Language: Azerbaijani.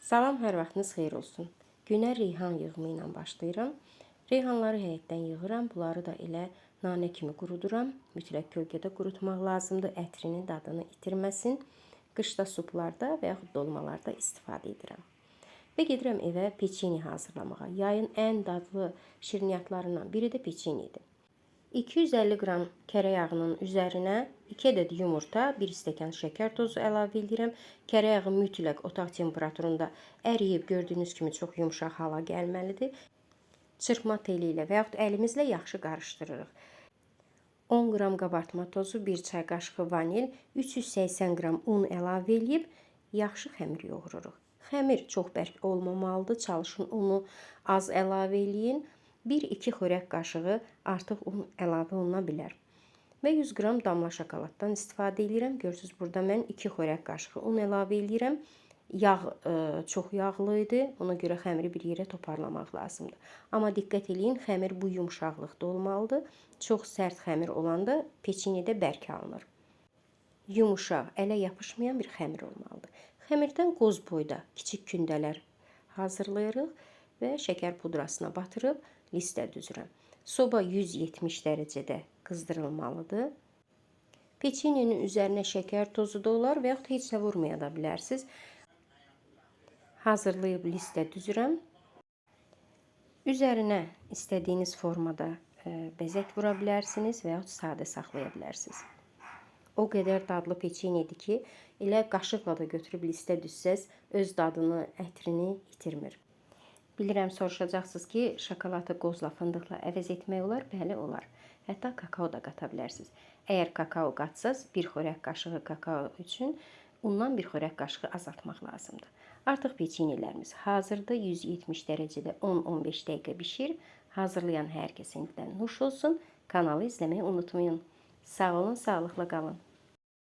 Salam, hər vaxtınız xeyir olsun. Günə reyhan yığımı ilə başlayıram. Reyhanları həyətdən yığıram. Bunları da elə nanə kimi quruduram. Mütləq kölgədə qurutmaq lazımdır. Ətrini, dadını itirməsin. Qışda suplarda və yaxud dolmalarda istifadə edirəm. Və gedirəm evə peçeni hazırlamağa. Yayın ən dadlı şirniyyatlarından biri də peçenidir. 250 qram kərə yağının üzərinə 2 ədəd yumurta, 1 stəkan şəkər tozu əlavə edirəm. Kərə yağı mütləq otaq temperaturunda əriyib gördüyünüz kimi çox yumşaq hala gəlməlidir. Çırpma teli ilə və yaxud əlimizlə yaxşı qarışdırırıq. 10 qram qabartma tozu, 1 çay qaşığı vanil, 380 qram un əlavə edib yaxşı xəmir yoğururuq. Xəmir çox bərk olmamalıdır. Çalışın unu az əlavə eləyin. 1-2 xörək qaşığı artıq un əlavə oluna bilər. Və 100 qram damla şokoladdan istifadə edirəm. Görürsünüz, burada mən 2 xörək qaşığı un əlavə edirəm. Yağ çox yağlı idi. Ona görə xəmiri bir yerə toparlamaq lazımdır. Amma diqqət eləyin, xəmir bu yumşaqlıqda olmalıdır. Çox sərt xəmir olanda peçeni də bərk alınır. Yumuşaq, ələ yapışmayan bir xəmir olmalıdır. Xəmirdən qoz boyda kiçik kündələr hazırlayırıq və şəkər pudrasına batırıb listə düzürəm. Soba 170 dərəcədə qızdırılmalıdır. Peçeninin üzərinə şəkər tozu da olar və yaxud heç nə vurmaya da bilərsiniz. Hazırlayıb listə düzürəm. Üzərinə istədiyiniz formada bəzək vura bilərsiniz və yaxud sadə saxlaya bilərsiniz. O qədər dadlı peçenidir ki, elə qaşıqla da götürüb listə düzsəz öz dadını, ətrini itirmir. Bilirəm, soruşacaqsınız ki, şokoladı qozla, fındıqla əvəz etmək olar? Bəli, olar. Hətta kakao da qata bilərsiniz. Əgər kakao qatsaz, 1 xörək qaşığı kakao üçün undan 1 xörək qaşığı azaltmaq lazımdır. Artıq peçenilərimiz hazırdır. 170 dərəcədə 10-15 dəqiqə bişir. Hazırlayan hər kəsə nuş olsun. Kanalı izləməyi unutmayın. Sağ olun, sağlıqla qalın.